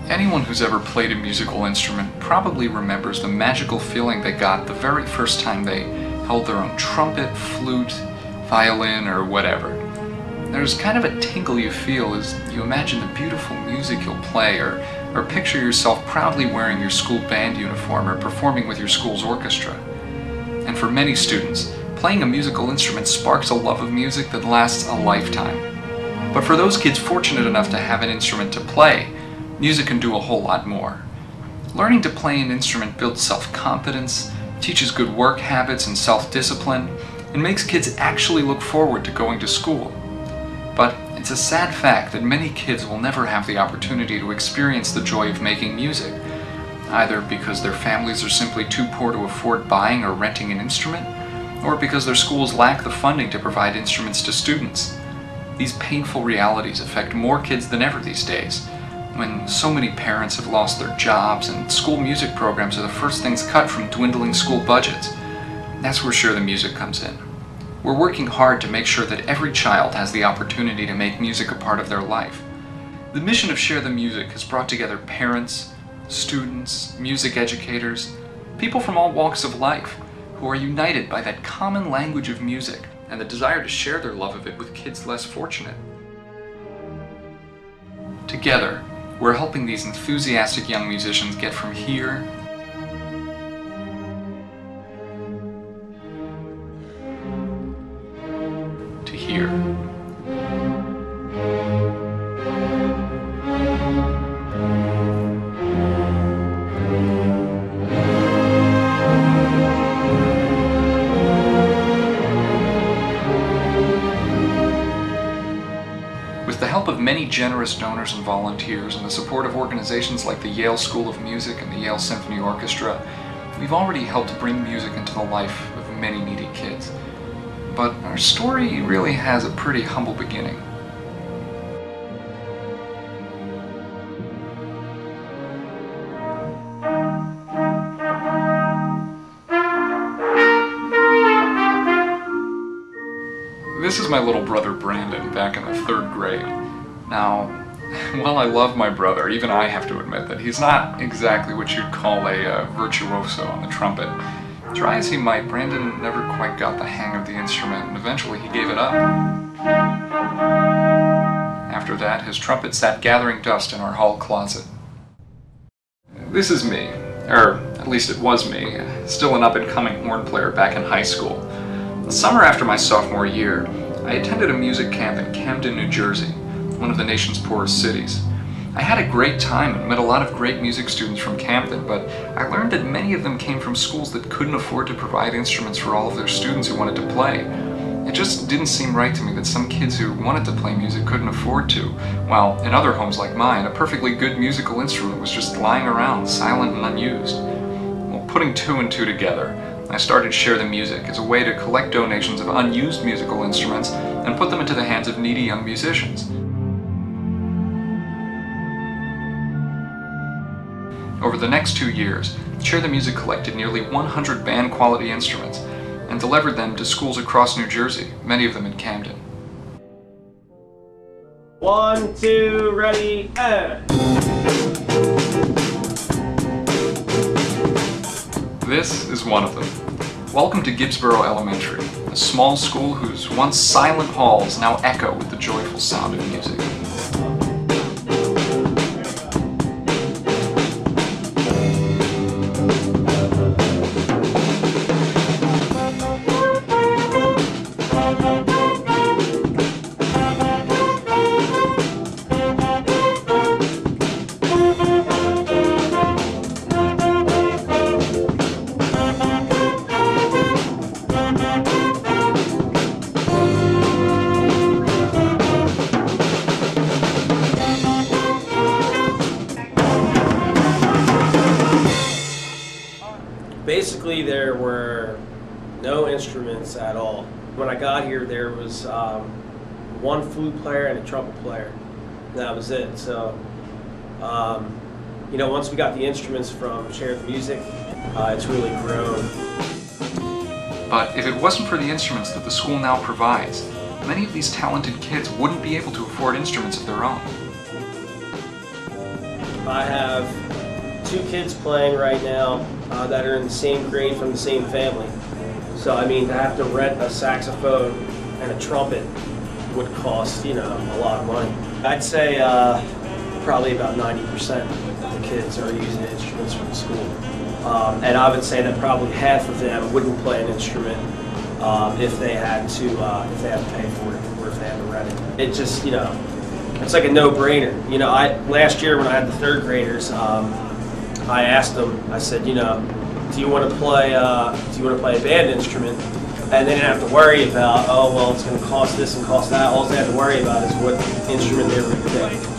Anyone who's ever played a musical instrument probably remembers the magical feeling they got the very first time they held their own trumpet, flute, violin, or whatever. There's kind of a tingle you feel as you imagine the beautiful music you'll play, or picture yourself proudly wearing your school band uniform or performing with your school's orchestra. And for many students, playing a musical instrument sparks a love of music that lasts a lifetime. But for those kids fortunate enough to have an instrument to play, music can do a whole lot more. Learning to play an instrument builds self-confidence, teaches good work habits and self-discipline, and makes kids actually look forward to going to school. But it's a sad fact that many kids will never have the opportunity to experience the joy of making music, either because their families are simply too poor to afford buying or renting an instrument, or because their schools lack the funding to provide instruments to students. These painful realities affect more kids than ever these days, when so many parents have lost their jobs and school music programs are the first things cut from dwindling school budgets. That's where Share the Music comes in. We're working hard to make sure that every child has the opportunity to make music a part of their life. The mission of Share the Music has brought together parents, students, music educators, people from all walks of life who are united by that common language of music and the desire to share their love of it with kids less fortunate. Together, we're helping these enthusiastic young musicians get from here to here. With the help of many generous donors and volunteers and the support of organizations like the Yale School of Music and the Yale Symphony Orchestra, we've already helped bring music into the life of many needy kids. But our story really has a pretty humble beginning. This is my little brother Brandon back in the 3rd grade. Now, while I love my brother, even I have to admit that he's not exactly what you'd call a virtuoso on the trumpet. Try as he might, Brandon never quite got the hang of the instrument, and eventually he gave it up. After that, his trumpet sat gathering dust in our hall closet. This is me, or at least it was me, still an up-and-coming horn player back in high school. The summer after my sophomore year, I attended a music camp in Camden, New Jersey, one of the nation's poorest cities. I had a great time and met a lot of great music students from Camden, but I learned that many of them came from schools that couldn't afford to provide instruments for all of their students who wanted to play. It just didn't seem right to me that some kids who wanted to play music couldn't afford to, while in other homes like mine, a perfectly good musical instrument was just lying around, silent and unused. Well, putting 2 and 2 together, I started Share the Music as a way to collect donations of unused musical instruments and put them into the hands of needy young musicians. Over the next 2 years, Share the Music collected nearly 100 band-quality instruments and delivered them to schools across New Jersey, many of them in Camden. 1, 2, ready, and... This is one of them. Welcome to Gibbsboro Elementary, a small school whose once silent halls now echo with the joyful sound of music. Basically, there were no instruments at all. When I got here, there was one flute player and a trumpet player. And that was it. So, you know, once we got the instruments from Share the Music, it's really grown. But if it wasn't for the instruments that the school now provides, many of these talented kids wouldn't be able to afford instruments of their own. I have 2 kids playing right now that are in the same grade from the same family. So I mean, to have to rent a saxophone and a trumpet would cost, you know, a lot of money. I'd say probably about 90% of the kids are using instruments from school. And I would say that probably half of them wouldn't play an instrument if they had to pay for it or if they had to rent it. It just, you know, it's like a no-brainer. You know, last year when I had the 3rd graders, I asked them. I said, you know, do you want to play a band instrument? And they didn't have to worry about, oh well, it's going to cost this and cost that. All they had to worry about is what instrument they were going to pick.